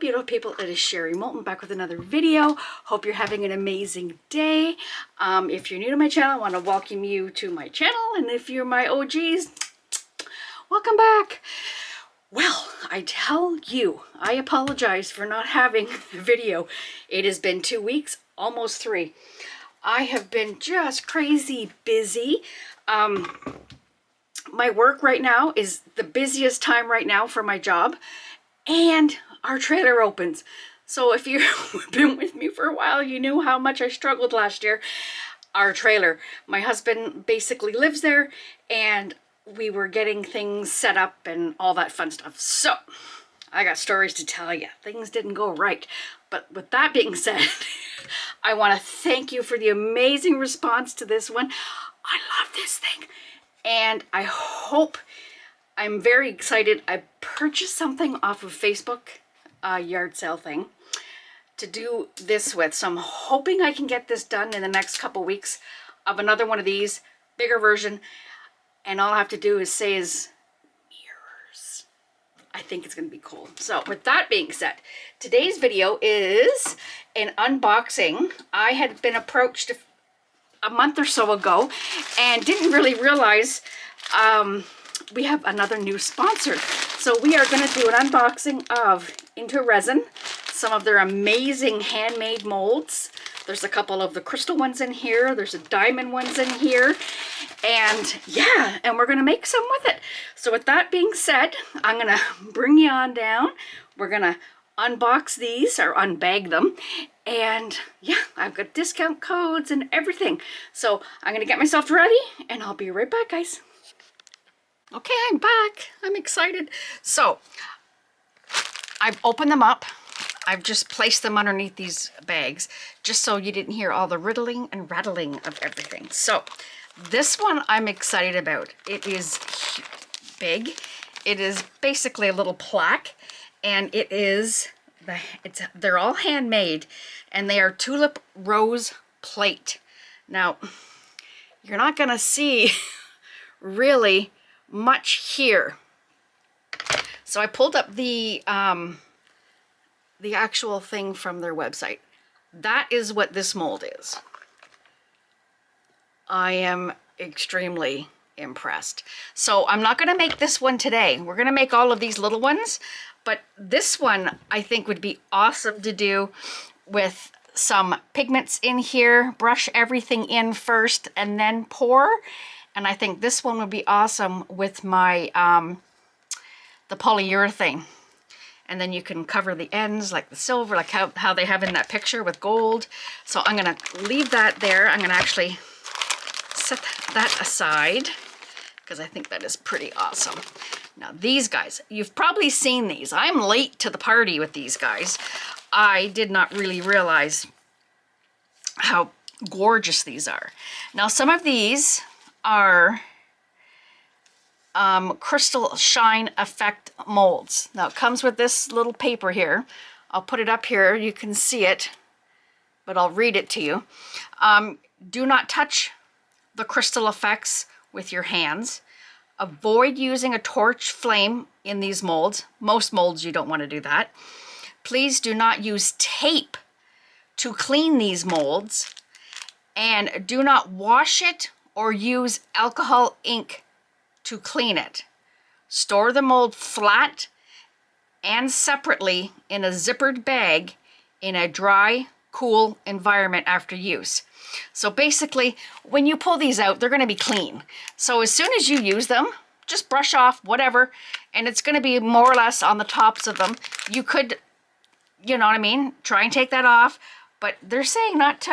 beautiful people? It is Sherry Moulton back with another video. Hope you're having an amazing day. If you're new to my channel, I want to welcome you to my channel. And if you're my OGs, welcome back. Well, I tell you, I apologize for not having a video. It has been 2 weeks, almost 3. I have been just crazy busy. My work right now is the busiest time right now for my job, and our trailer opens. So if you've been with me for a while, you knew how much I struggled last year. Our trailer, my husband basically lives there, and we were getting things set up and all that fun stuff. So I got stories to tell you. Things didn't go right. But with that being said, I want to thank you for the amazing response to this one. I love this thing. And I hope, I'm very excited. I purchased something off of Facebook, a yard sale thing, to do this with. So I'm hoping I can get this done in the next couple weeks of another one of these, bigger version. And all I have to do is say is mirrors. I think it's going to be cool. So with that being said, today's video is an unboxing. I had been approached a month or so ago and didn't really realize we have another new sponsor. So we are going to do an unboxing of IntoResin, some of their amazing handmade molds. There's a couple of the crystal ones in here. There's a diamond ones in here. And yeah, and we're going to make some with it. So with that being said, I'm going to bring you on down. We're going to unbox these or unbag them. And yeah, I've got discount codes and everything. So I'm going to get myself ready and I'll be right back, guys. Okay, I'm back. I'm excited. So I've opened them up. I've just placed them underneath these bags just so you didn't hear all the riddling and rattling of everything. So this one I'm excited about. It is big. It is basically a little plaque, and it is they're all handmade, and they are tulip rose plate. Now, you're not gonna see really much here. So I pulled up the actual thing from their website. That is what this mold is. I am extremely impressed. So I'm not going to make this one today. We're going to make all of these little ones, but this one I think would be awesome to do with some pigments in here. Brush everything in first and then pour. And I think this one would be awesome with my the polyurethane. And then you can cover the ends like the silver, like how they have in that picture with gold. So I'm going to leave that there. I'm going to actually set that aside because I think that is pretty awesome. Now these guys, you've probably seen these. I'm late to the party with these guys. I did not really realize how gorgeous these are. Now some of these are crystal shine effect molds. Now it comes with this little paper here. I'll put it up here. You can see it, but I'll read it to you. Do not touch the crystal effects with your hands. Avoid using a torch flame in these molds. Most molds you don't want to do that. Please do not use tape to clean these molds, and do not wash it or use alcohol ink to clean it. Store the mold flat and separately in a zippered bag in a dry, cool environment after use. So basically, when you pull these out, they're going to be clean. So as soon as you use them, just brush off whatever, and it's going to be more or less on the tops of them. You could, you know what I mean, try and take that off, but they're saying not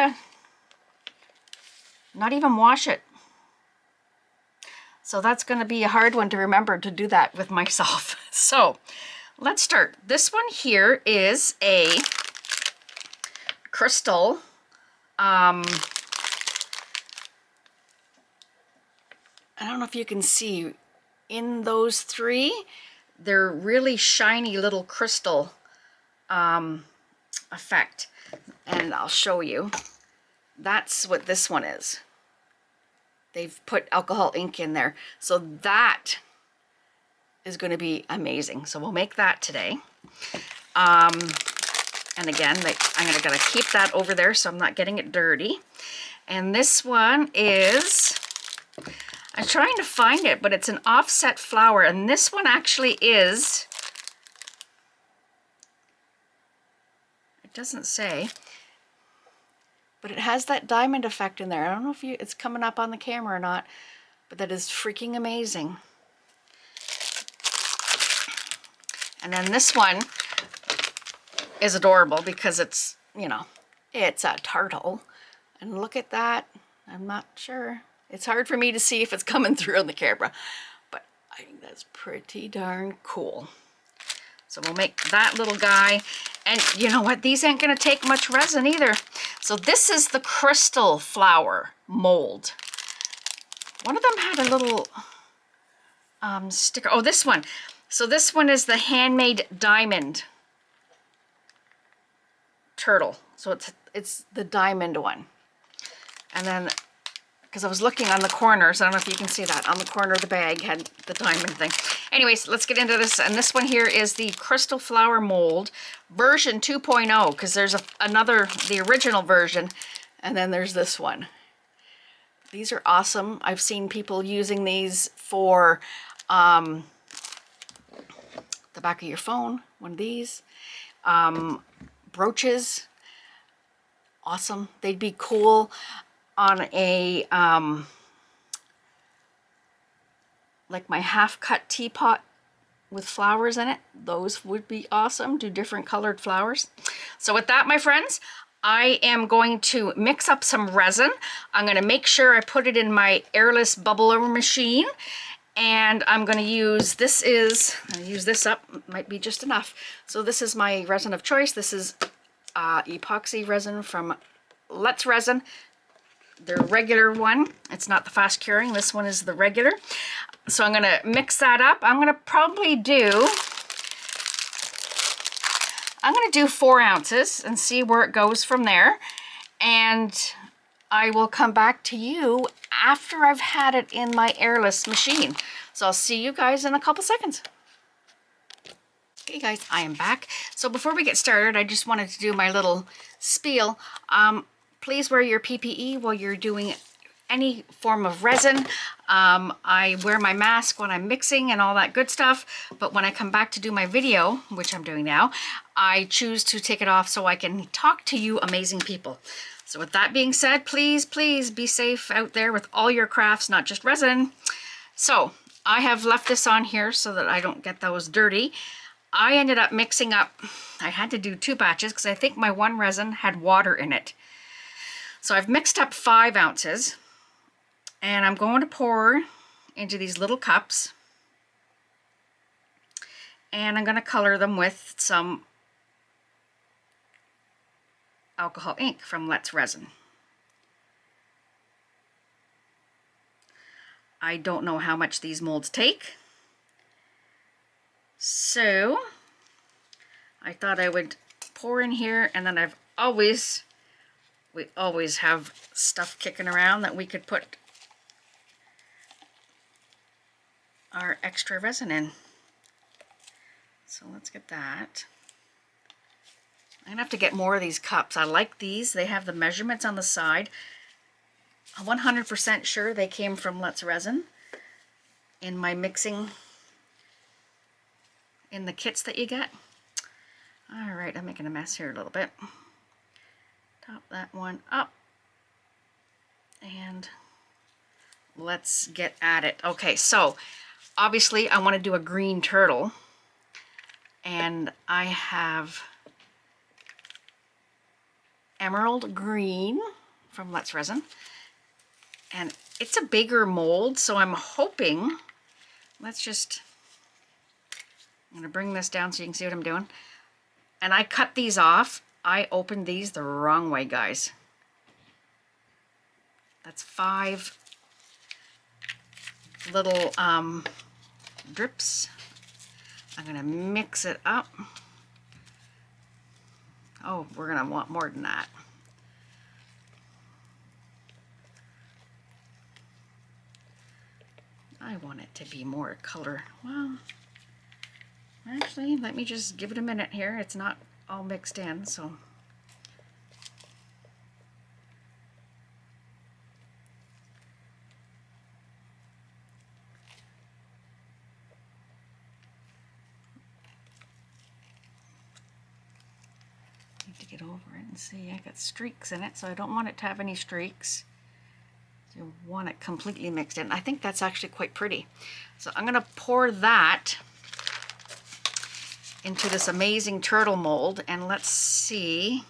even wash it. So that's going to be a hard one to remember to do that with myself. So let's start. This one here is a crystal. I don't know if you can see in those three, they're really shiny little crystal effect. And I'll show you. That's what this one is. They've put alcohol ink in there. So that is going to be amazing. So we'll make that today. And again, I'm gonna keep that over there so I'm not getting it dirty. And this one is, I'm trying to find it, but it's an offset flower. And this one actually is, it doesn't say, but it has that diamond effect in there. I don't know if it's coming up on the camera or not, but that is freaking amazing. And then this one is adorable because it's, you know, it's a turtle. And look at that. I'm not sure. It's hard for me to see if it's coming through on the camera, but I think that's pretty darn cool. So we'll make that little guy. And you know what? These ain't gonna take much resin either. So this is the crystal flower mold. One of them had a little sticker. Oh, this one. So this one is the Handmade diamond turtle. So it's the diamond one. And then, because I was looking on the corners, I don't know if you can see that, on the corner of the bag had the diamond thing. Anyways, let's get into this. And this one here is the crystal flower mold version 2.0, because there's the original version, and then there's this one. These are awesome. I've seen people using these for the back of your phone, one of these. Brooches, awesome. They'd be cool on a, like my half-cut teapot with flowers in it. Those would be awesome. Do different colored flowers. So with that, my friends, I am going to mix up some resin. I'm going to make sure I put it in my airless bubbler machine. And I'm going to use, I'll use this up, might be just enough. So this is my resin of choice. This is epoxy resin from Let's Resin. Their regular one. It's not the fast curing. This one is the regular. So I'm going to mix that up. I'm going to do 4 ounces and see where it goes from there. And I will come back to you after I've had it in my airless machine. So I'll see you guys in a couple seconds. Okay guys, I am back. So before we get started, I just wanted to do my little spiel. Please wear your PPE while you're doing any form of resin. I wear my mask when I'm mixing and all that good stuff, but when I come back to do my video, which I'm doing now, I choose to take it off so I can talk to you amazing people. So with that being said, please, please be safe out there with all your crafts, not just resin. So I have left this on here so that I don't get those dirty. I ended up mixing up, I had to do 2 batches because I think my one resin had water in it. So I've mixed up 5 ounces and I'm going to pour into these little cups and I'm going to color them with some alcohol ink from Let's Resin. I don't know how much these molds take, so I thought I would pour in here, and then we always have stuff kicking around that we could put our extra resin in. So let's get that. I'm gonna have to get more of these cups. I like these. They have the measurements on the side. I'm 100% sure they came from Let's Resin in my mixing, in the kits that you get. All right, I'm making a mess here a little bit. Top that one up and let's get at it. Okay, so obviously I want to do a green turtle, and I have emerald green from Let's Resin, and it's a bigger mold, so I'm hoping, I'm gonna bring this down so you can see what I'm doing. And I cut these off. I opened these the wrong way, guys. That's 5 little drips. I'm gonna mix it up. Oh, we're gonna want more than that. I want it to be more color. Well, Actually, let me just give it a minute here. It's not all mixed in, so. Need to get over it and see. I got streaks in it, so I don't want it to have any streaks. You want it completely mixed in. I think that's actually quite pretty. So I'm going to pour that into this amazing turtle mold, and let's see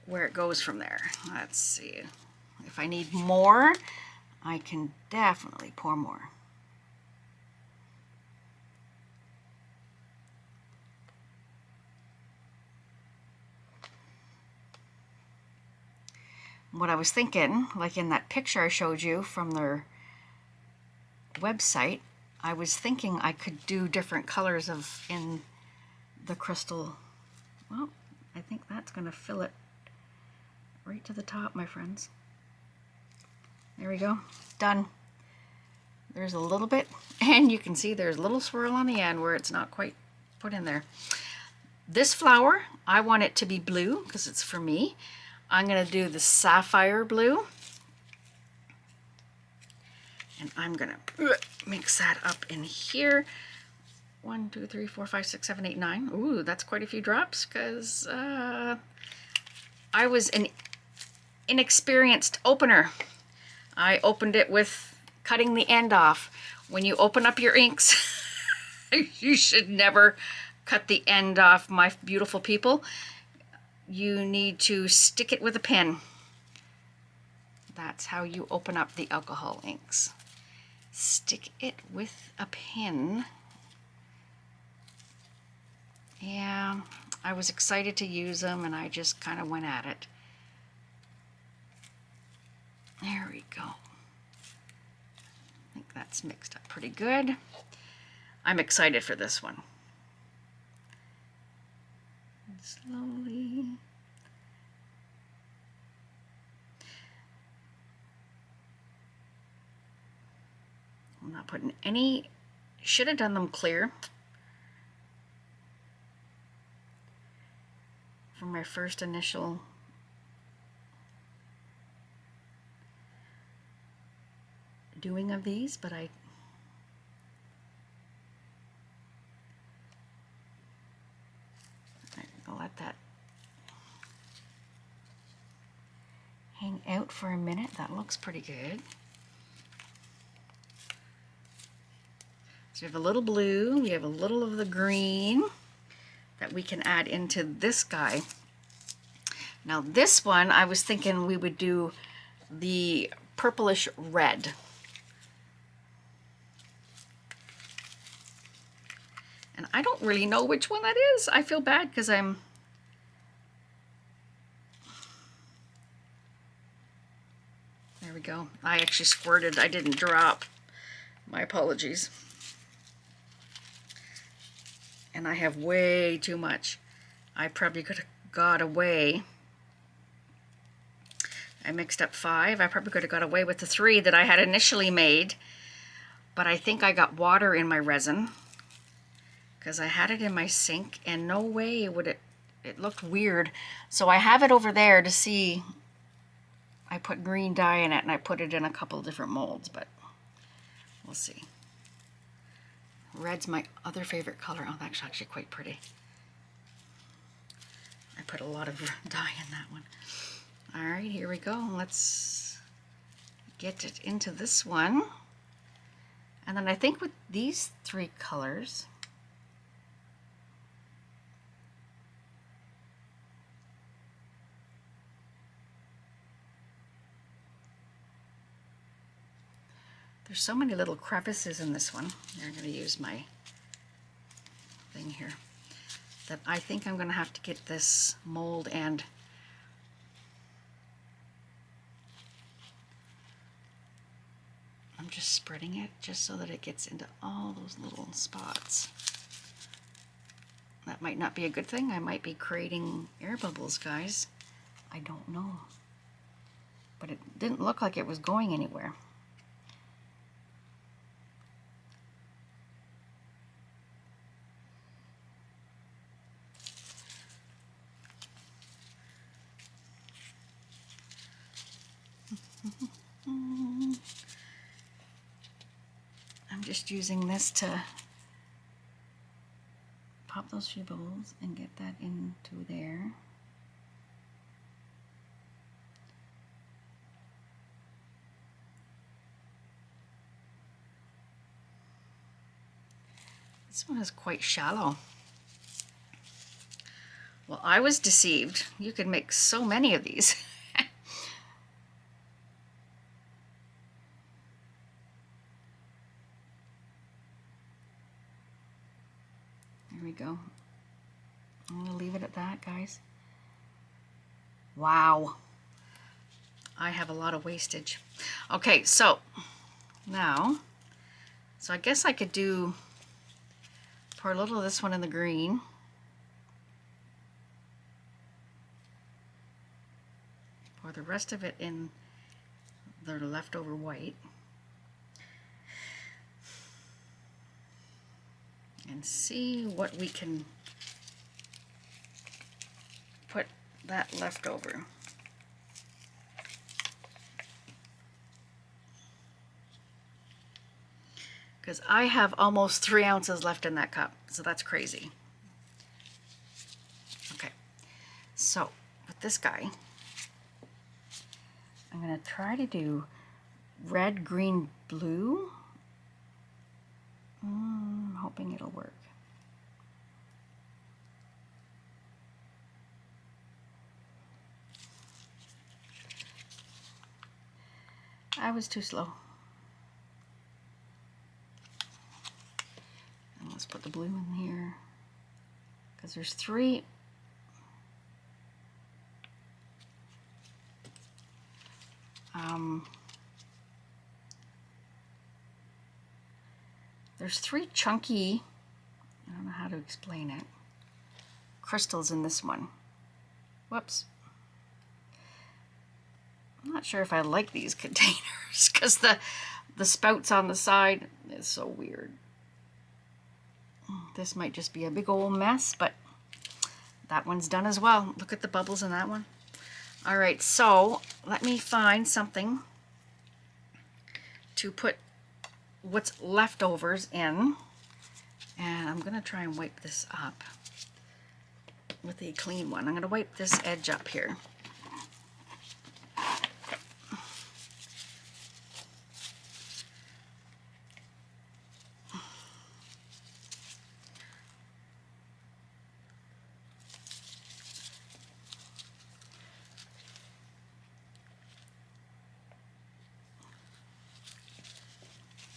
where it goes from there. Let's see. If I need more, I can definitely pour more. What I was thinking, like in that picture I showed you from their website, I was thinking I could do different colors in the crystal. Well, I think that's going to fill it right to the top, my friends. There we go. Done. There's a little bit, and you can see there's a little swirl on the end where it's not quite put in there. This flower, I want it to be blue because it's for me. I'm going to do the sapphire blue. And I'm going to mix that up in here. 1, 2, 3, 4, 5, 6, 7, 8, 9. Ooh, that's quite a few drops because I was an inexperienced opener. I opened it with cutting the end off. When you open up your inks, you should never cut the end off, my beautiful people. You need to stick it with a pen. That's how you open up the alcohol inks. Stick it with a pen. Yeah, I was excited to use them and I just kind of went at it. There we go. I think that's mixed up pretty good. I'm excited for this one. And slowly. I'm not putting any, should have done them clear for my first initial doing of these, but I'll let that hang out for a minute. That looks pretty good. So we have a little blue, we have a little of the green that we can add into this guy. Now this one, I was thinking we would do the purplish red. And I don't really know which one that is. I feel bad because I'm... There we go. I actually squirted. I didn't drop. My apologies. And I have way too much. I probably could have got away. I mixed up 5. I probably could have got away with the 3 that I had initially made. But I think I got water in my resin, because I had it in my sink and no way would it looked weird. So I have it over there to see. I put green dye in it and I put it in a couple different molds, but we'll see. Red's my other favorite color. Oh, that's actually quite pretty. I put a lot of dye in that one. All right, here we go. Let's get it into this one. And then I think with these 3 colors, there's so many little crevices in this one. I'm going to use my thing here. That I think I'm going to have to get this mold and I'm just spreading it just so that it gets into all those little spots. That might not be a good thing. I might be creating air bubbles, guys. I don't know. But it didn't look like it was going anywhere. just using this to pop those few bubbles and get that into there. This one is quite shallow. Well, I was deceived. You can make so many of these. There we go. I'm gonna leave it at that, guys. Wow. I have a lot of wastage. Okay, so now, so I guess I could pour a little of this one in the green. Pour the rest of it in the leftover white. And see what we can put that leftover. Because I have almost 3 ounces left in that cup, so that's crazy. Okay, so with this guy, I'm gonna try to do red, green, blue. I'm hoping it'll work. I was too slow. And let's put the blue in here, because there's 3. There's 3 chunky, I don't know how to explain it, crystals in this one. Whoops. I'm not sure if I like these containers because the spouts on the side is so weird. This might just be a big old mess, but that one's done as well. Look at the bubbles in that one. All right, so let me find something to put what's leftovers in, and I'm gonna try and wipe this up with a clean one. I'm gonna wipe this edge up here.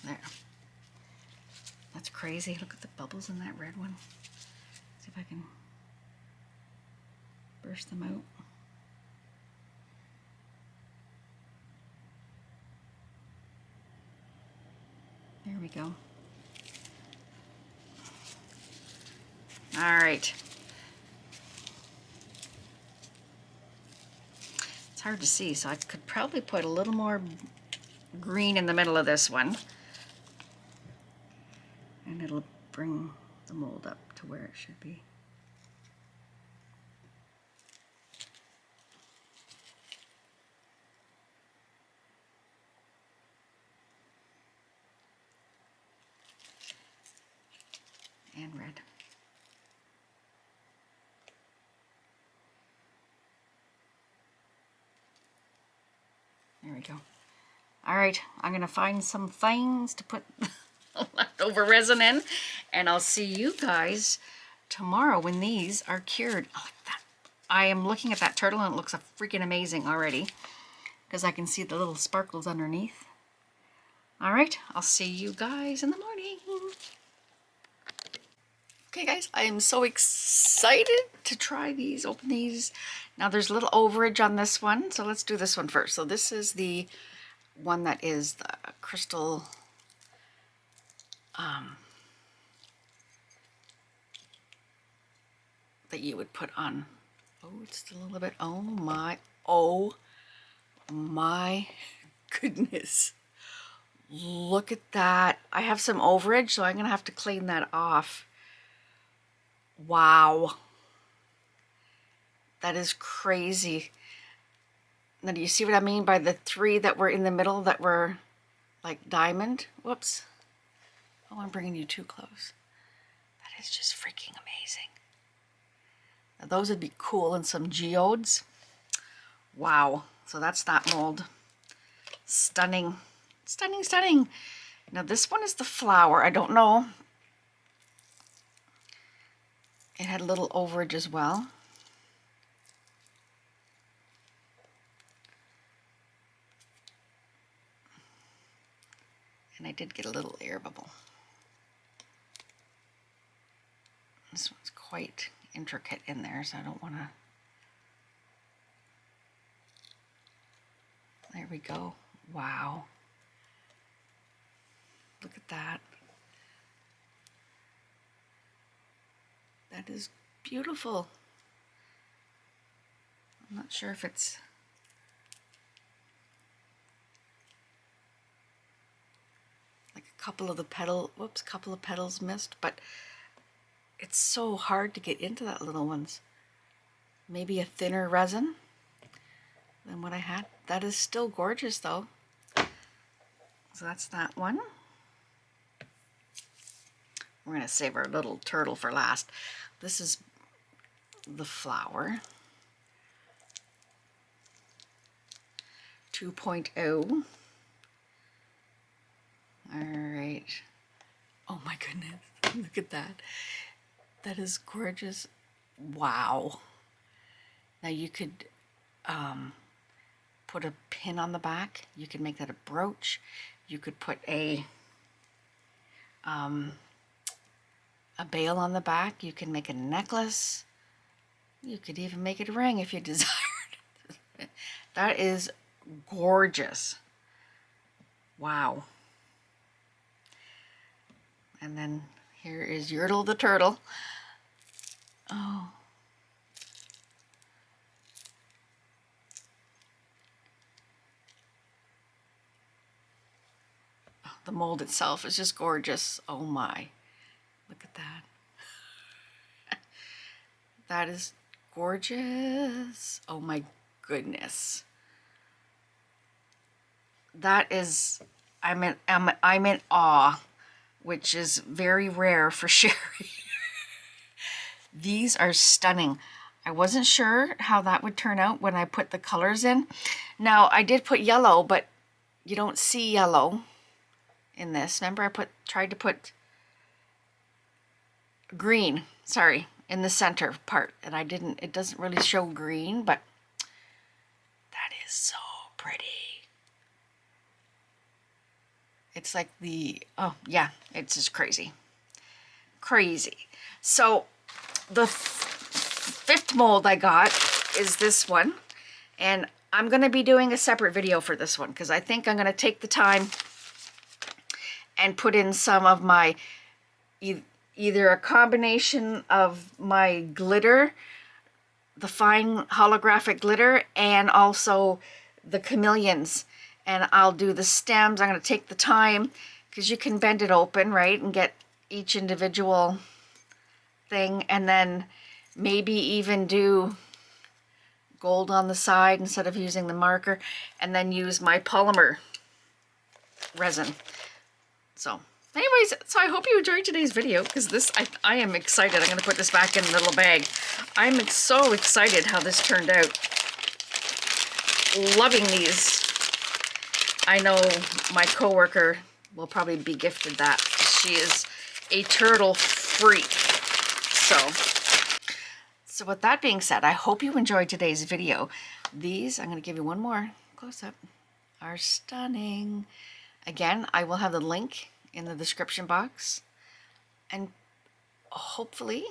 There. That's crazy. Look at the bubbles in that red one. See if I can burst them out. There we go. All right. It's hard to see, so I could probably put a little more green in the middle of this one. And it'll bring the mold up to where it should be. And red. There we go. All right, I'm gonna find some things to put leftover resin in, and I'll see you guys tomorrow when these are cured. Oh, look at that. I am looking at that turtle and it looks freaking amazing already because I can see the little sparkles underneath. All right, I'll see you guys in the morning. Okay guys, I am so excited to try these, open these. Now there's a little overage on this one, so let's do this one first. So this is the one that is the crystal that you would put on. Oh, it's still a little bit, oh my goodness. Look at that. I have some overage, so I'm gonna have to clean that off. Wow. That is crazy. Now, do you see what I mean by the 3 that were in the middle that were like diamond? Whoops. Oh, I'm bringing you too close. That is just freaking amazing. Now those would be cool in some geodes. Wow. So that's that mold. Stunning. Stunning, stunning. Now this one is the flower. I don't know. It had a little overage as well. And I did get a little air bubble. This one's quite intricate in there, so I don't want to... There we go. Wow. Look at that. That is beautiful. I'm not sure if it's... like a couple of the couple of petals missed, but it's so hard to get into that little ones. Maybe a thinner resin than what I had. That is still gorgeous though. So that's that one. We're going to save our little turtle for last. This is the flower. 2.0. All right. Oh my goodness. Look at that. That is gorgeous. Wow. Now you could put a pin on the back. You could make that a brooch. You could put a bail on the back. You can make a necklace. You could even make it a ring if you desired. That is gorgeous. Wow. And then here is Yertle the turtle. Oh. The mold itself is just gorgeous. Oh my. Look at that. That is gorgeous. Oh my goodness. That is, I'm in awe, which is very rare for Sherry. These are stunning. I wasn't sure how that would turn out when I put the colors in. Now I did put yellow, but you don't see yellow in this. Remember I tried to put green, sorry, in the center part, and I didn't, it doesn't really show green, but that is so pretty. It's like the, oh yeah, it's just crazy. Crazy. So the fifth mold I got is this one, and I'm going to be doing a separate video for this one because I think I'm going to take the time and put in some of my, either a combination of my glitter, the fine holographic glitter, and also the chameleons. And I'll do the stems. I'm going to take the time because you can bend it open, right, and get each individual thing, and then maybe even do gold on the side instead of using the marker, and then use my polymer resin. So anyways, so I hope you enjoyed today's video because this, I am excited. I'm going to put this back in the little bag. I'm so excited how this turned out. Loving these. I know my coworker will probably be gifted that. She is a turtle freak. So with that being said, I hope you enjoyed today's video. These, I'm going to give you one more close-up, are stunning. Again, I will have the link in the description box, and hopefully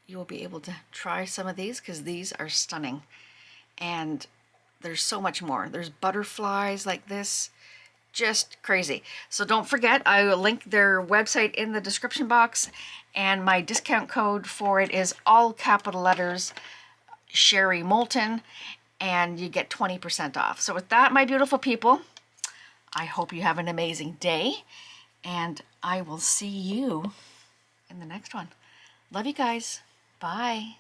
you will be able to try some of these because these are stunning. And there's so much more. There's butterflies like this, just crazy. So don't forget, I will link their website in the description box, and my discount code for it is all capital letters, Sherry Moulton, and you get 20% off. So with that, my beautiful people, I hope you have an amazing day, and I will see you in the next one. Love you guys. Bye.